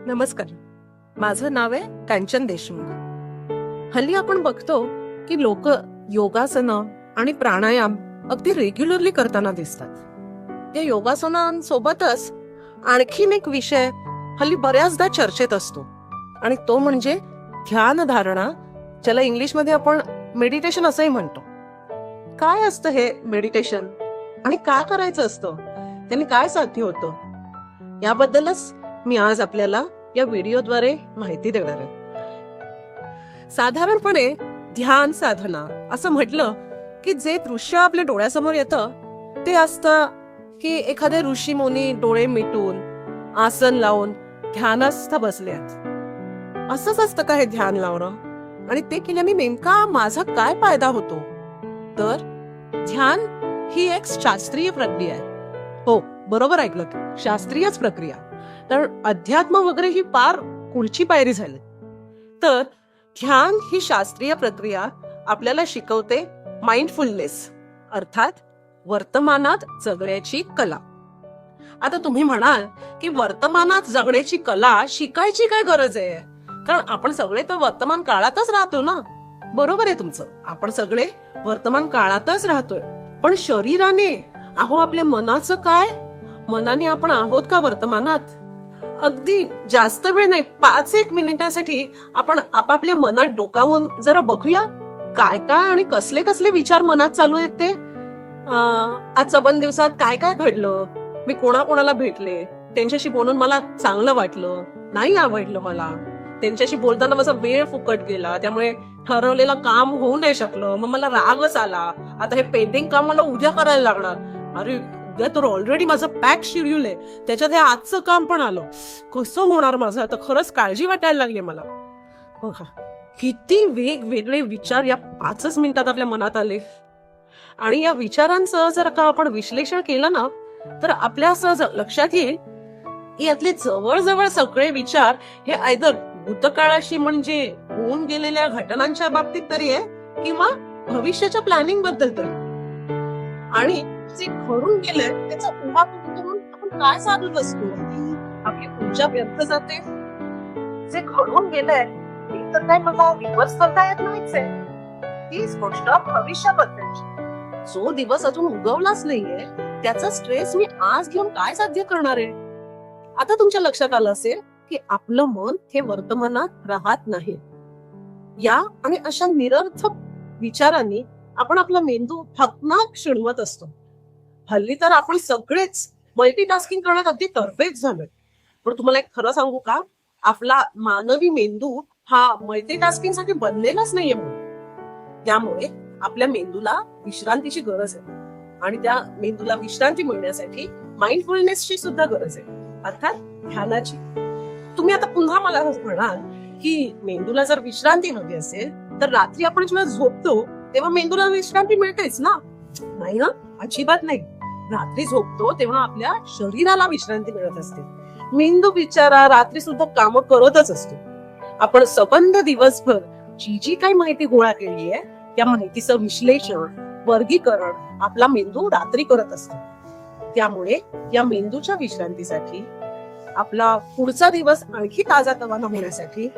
नमस्कार. माझं नाव आहे कांचन देशमुख. हल्ली आपण बघतो की लोक योगासनं आणि प्राणायाम अगदी रेग्युलरली करताना दिसतात. या योगासनांसोबतच आणखीन एक विषय हल्ली बऱ्याचदा चर्चेत असतो आणि तो म्हणजे ध्यान धारणा, ज्याला इंग्लिशमध्ये आपण मेडिटेशन असंही म्हणतो. काय असतं हे मेडिटेशन आणि का करायचं असतं, त्याने काय साध्य होतं, याबद्दलच मी आज आपल्याला या व्हिडिओद्वारे माहिती देणार आहे. साधारणपणे ध्यान साधना असं म्हटलं की जे दृश्य आपल्या डोळ्यासमोर येतं ते असतं की एखादे ऋषी मुनी डोळे मिटून आसन लावून ध्यानस्थ बसले आहेत. असंच असतं का हे ध्यान लावणं? आणि ते केल्याने नेमका माझा काय फायदा होतो? तर ध्यान ही एक शास्त्रीय प्रक्रिया आहे. हो, बरोबर ऐकलं, शास्त्रीयच प्रक्रिया. तर अध्यात्म वगैरे ही फार पुढची पायरी झाली. तर ध्यान ही शास्त्रीय प्रक्रिया आपल्याला शिकवते माइंडफुलनेस, अर्थात वर्तमानात जगण्याची कला. आता तुम्ही म्हणाल की वर्तमानात जगण्याची कला शिकायची काय गरज आहे? कारण आपण सगळे तर वर्तमान काळातच राहतो ना. बरोबर आहे तुमचं, आपण सगळे वर्तमान काळातच राहतोय. पण शरीराने, आपल्या मनाचं काय? मनाने आपण आहोत का वर्तमानात? अगदी जास्त वेळ नाही, 5-1 मिनिटासाठी आपण आपापल्या मनात डोकावून जरा बघूया काय काय आणि कसले कसले विचार मनात चालू आहेत ते. आज 7 दिवसात काय काय घडलं, मी कोणाकोणाला भेटले, त्यांच्याशी बोलून मला चांगलं वाटलं, नाही आवडलं, मला त्यांच्याशी बोलताना माझा वेळ फुकट गेला, त्यामुळे ठरवलेलं काम होऊ नाही शकलं, मग मला रागच आला, आता हे पेंडिंग काम मला उद्या करायला लागणार, अरे उद्या तर ऑलरेडी माझं पॅक शेड्यूल आहे, त्याच्यात हे आजचं काम पण आलं, कसं होणार माझं आता? खरंच काळजी वाटायला लागली मला. बघा किती वेगवेगळे विचार या 5 मिनिटात आपल्या मनात आले. आणि या विचारांचं जर का आपण विश्लेषण केलं ना, तर आपल्या असं लक्षात येईल यातले जवळजवळ सगळे विचार हे आयदर भूतकाळाशी म्हणजे होऊन गेलेल्या घटनांच्या बाबतीत तरी आहे किंवा भविष्याच्या प्लॅनिंग बद्दल तरी. आणि जे घडून गेलंय त्याचा उहापोह करून आपण काय साधत असतो? आपली ऊर्जा व्यर्थ जाते. जे घडून गेलंय ते तर काय मला रिव्हर्स करता येत नाहीच आहे. तीच गोष्ट भविष्याबद्दलची. जो दिवस अजून उगवलाच नाहीये त्याचा स्ट्रेस मी आज घेऊन काय साध्य करणार आहे? आता तुमच्या लक्षात आलं असेल की आपलं मन हे वर्तमानात राहत नाही. या आणि अशा निरर्थक विचारांनी आपण आपला मेंदू थकनाक शिणवत असतो. हल्ली तर आपण सगळेच मल्टीटास्किंग करण्यात अगदी तरबेज झालोय. पण तुम्हाला एक खरं सांगू का, आपला मानवी मेंदू हा मल्टीटास्किंग साठी बनलेलाच नाहीये. त्यामुळे आपल्या मेंदूला विश्रांतीची गरज आहे आणि त्या मेंदूला विश्रांती मिळण्यासाठी माइंडफुलनेसची सुद्धा गरज आहे, अर्थात ध्यानाची. तुम्ही आता पुन्हा मला म्हणाल की मेंदूला जर विश्रांती हवी असेल तर रात्री आपण जेव्हा झोपतो तेव्हा मेंदूला विश्रांती मिळतेच ना? नाही ना, अजिबात नाही. रात्री झोपतो तेव्हा आपल्या शरीराला विश्रांती मिळत असते. मेंदू बिचारा रात्री सुद्धा काम करतच असतो. आपण सबंध दिवसभर जी जी काही माहिती गोळा केली आहे त्या माहितीचं विश्लेषण, वर्गीकरण आपला मेंदू रात्री करत असतो. त्यामुळे या मेंदूच्या विश्रांतीसाठी, आपला पुढचा दिवस आणखी ताजा तवाना होण्यासाठी,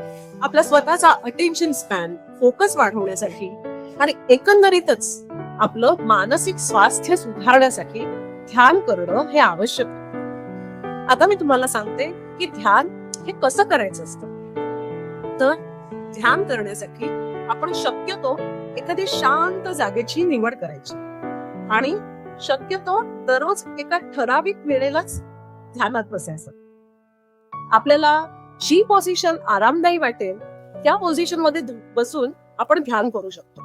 आपला स्वतःचा अटेन्शन स्पॅन, फोकस वाढवण्यासाठी आणि एकंदरीतच आपलं मानसिक स्वास्थ्य सुधारण्यासाठी ध्यान करणं हे आवश्यक आहे. आता मी तुम्हाला सांगते की ध्यान हे कसं करायचं असतं. तर ध्यान करण्यासाठी आपण शक्यतो एखादी शांत जागेची निवड करायची आणि शक्यतो दररोज एका ठराविक वेळेलाच ध्यानात बसायचं. आपल्याला जी पोझिशन आरामदायी वाटेल त्या पोझिशन मध्ये बसून आपण ध्यान करू शकतो.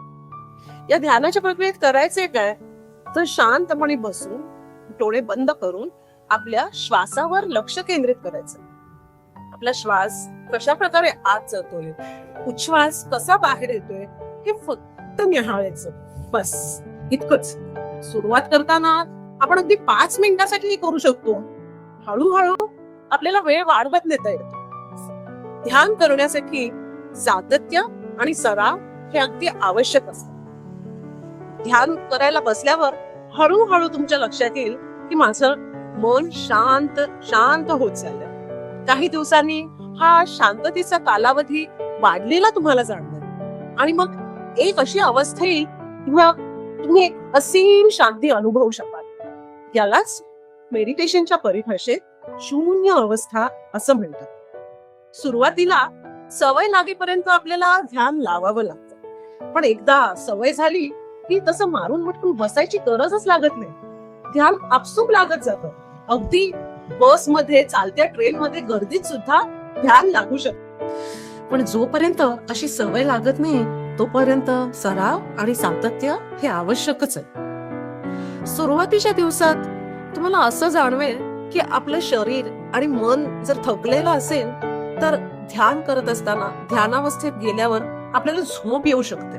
या ध्यानाच्या प्रक्रियेत करायचंय काय, तर शांतपणे बसून डोळे बंद करून आपल्या श्वासावर लक्ष केंद्रित करायचं. आपला श्वास कशा प्रकारे आत जातोय, उच्छ्वास कसा बाहेर येतोय हे फक्त निहाळायचं, बस इतकंच. सुरुवात करताना आपण अगदी 5 मिनिटासाठी करू शकतो. हळूहळू आपल्याला वेळ वाढवत नेता येतो. ध्यान करण्यासाठी सातत्य आणि सराव हे अगदी आवश्यक असतं. ध्यान करायला बसल्यावर हळूहळू तुमच्या लक्षात येईल की माझं मन शांत शांत होत चाललंय. काही दिवसांनी हा शांततेचा कालावधी वाढलेला तुम्हाला जाणवेल आणि मग एक अशी अवस्था येईल किंवा तुम्ही एक असीम शांती अनुभवू शकाल. यालाच मेडिटेशनच्या परिभाषेत शून्य अवस्था असं म्हणतात. सुरुवातीला सवय लागेपर्यंत आपल्याला ध्यान लावावं लागतं, पण एकदा सवय झाली की तसं मारून मटकून बसायची गरजच लागत नाही. ध्यान आपसूक लागत जातं. अगदी बसमध्ये, चालत्या ट्रेनमध्ये, गर्दीत सुद्धा ध्यान लागू शकतं. पण जोपर्यंत अशी सवय लागत नाही तोपर्यंत सराव आणि सातत्य हे आवश्यकच आहे. सुरुवातीच्या दिवसात तुम्हाला असं जाणवेल की आपलं शरीर आणि मन जर थकलेलं असेल तर ध्यान करत असताना, ध्यानावस्थेत गेल्यावर आपल्याला झोप येऊ शकते.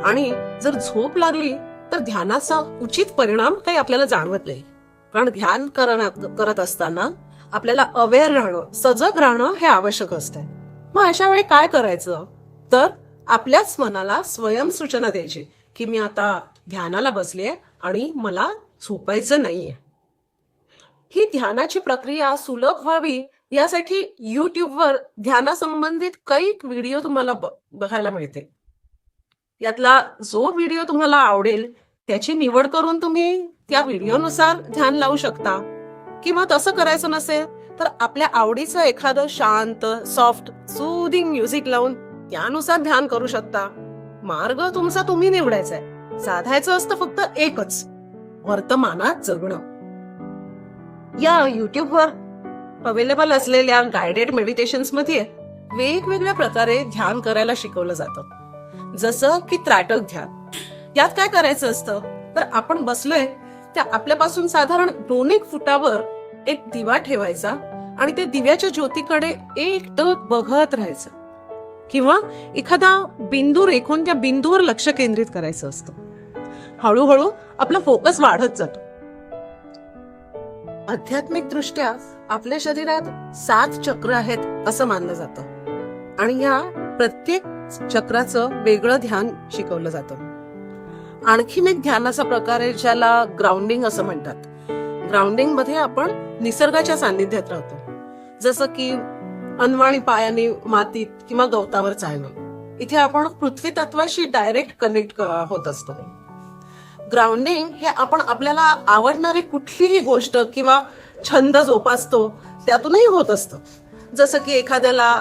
आणि जर झोप लागली तर ध्यानाचा उचित परिणाम काही आपल्याला जाणवत नाही. कारण ध्यान करत असताना आपल्याला अवेअर राहणं, सजग राहणं हे आवश्यक असतं. मग अशा वेळी काय करायचं तर आपल्याच मनाला स्वयंसूचना द्यायची की मी आता ध्यानाला बसलीये आणि मला झोपायचं नाहीये. ही ध्यानाची प्रक्रिया सुलभ व्हावी यासाठी युट्यूबवर ध्यानासंबंधित काही व्हिडिओ तुम्हाला बघायला मिळते. यातला जो व्हिडिओ तुम्हाला आवडेल त्याची निवड करून तुम्ही त्या व्हिडिओनुसार ध्यान लावू शकता. किंवा तसं करायचं नसेल तर आपल्या आवडीचं एखादं शांत, सॉफ्ट, सूदिंग म्युझिक लावून त्यानुसार ध्यान करू शकता. मार्ग तुमचा तुम्ही निवडायचा आहे. साधायचं असतं फक्त एकच, वर्तमानात जगणं. या युट्यूबवर अवेलेबल असलेल्या गायडेड मेडिटेशन्स मध्ये वेगवेगळ्या प्रकारे ध्यान करायला शिकवलं जातं. जसं की त्राटक ध्यान. यात काय करायचं असतं तर आपण बसलोय त्या आपल्यापासून साधारण 2-1 फुटावर एक दिवा ठेवायचा आणि त्या दिव्याच्या ज्योतीकडे एकटक बघत राहायचं किंवा एखादा बिंदू रेखून त्या बिंदूवर लक्ष केंद्रित करायचं असतं. हळूहळू आपला फोकस वाढत जातो. आध्यात्मिक दृष्ट्या आपल्या शरीरात 7 चक्र आहेत असं मानलं जातं आणि या प्रत्येक चक्राचं वेगळं ध्यान शिकवलं जातं. आणखीन एक ध्यानाचा प्रकार आहे ज्याला ग्राउंडिंग असं म्हणतात. ग्राउंडिंग मध्ये आपण निसर्गाच्या सान्निध्यात राहतो, जसं की अनवाणी पायाने मातीत किंवा गवतावर चालणं. इथे आपण पृथ्वी तत्वाशी डायरेक्ट कनेक्ट होत असतो. ग्राउंडिंग हे आपण आपल्याला आवडणारी कुठलीही गोष्ट किंवा छंद जोपासतो त्यातूनही होत असतं. जसं की एखाद्याला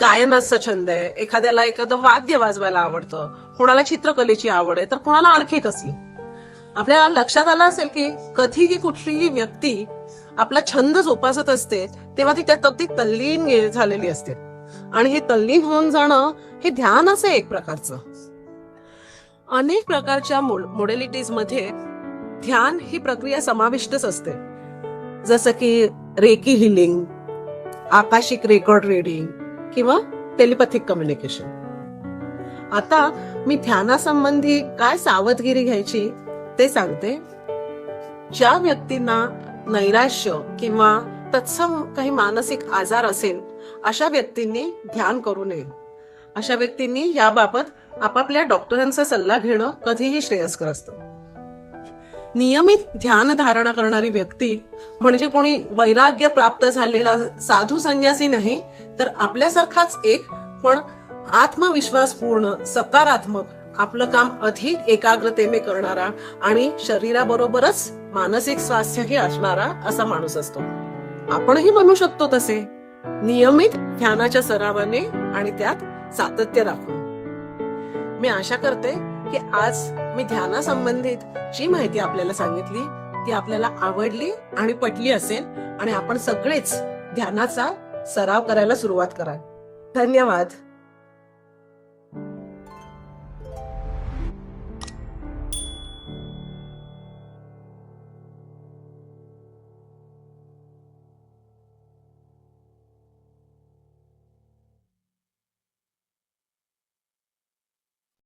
गायनाचा छंद आहे, एखाद्याला एखादं वाद्य वाजवायला आवडतं, कोणाला चित्रकलेची आवड आहे तर कोणाला आणखी कसली. आपल्याला लक्षात आलं असेल की कधीही कुठलीही व्यक्ती आपला छंद जोपासत असते तेव्हा ती त्यात अगदी तल्लीन झालेली असते आणि हे तल्लीन होऊन जाणं हे ध्यान असं एक प्रकारचं. अनेक प्रकारच्या मोडेलिटीज मध्ये ध्यान ही प्रक्रिया समाविष्टच असते, जसं की reiki healing, akashic record reading किंवा टेलिपॅथिक कम्युनिकेशन. आता मी ध्यानासंबंधी काय सावधगिरी घ्यायची ते सांगते. ज्या व्यक्तींना नैराश्य किंवा तत्सम काही मानसिक आजार असेल अशा व्यक्तींनी ध्यान करू नये. अशा व्यक्तींनी याबाबत आपापल्या डॉक्टरांचा सल्ला घेणं कधीही श्रेयस्कर असतं. नियमित ध्यान धारणा करणारी व्यक्ती म्हणजे कोणी वैराग्य प्राप्त झालेला साधू संन्यासी नाही, तर आपल्यासारखाच एक पण आत्मविश्वासपूर्ण, सकारात्मक, आपलं काम अधिक एकाग्रतेने करणारा आणि शरीराबरोबरच मानसिक स्वास्थ्यही असणारा असा माणूस असतो. आपणही बनू शकतो तसे, नियमित ध्यानाच्या सरावाने आणि त्यात सातत्य राखून. मी आशा करते की आज मी ध्यानासंबंधित जी माहिती आपल्याला सांगितली ती आपल्याला आवडली आणि पटली असेल आणि आपण सगळेच ध्यानाचा सराव करायला सुरुवात कराल. धन्यवाद.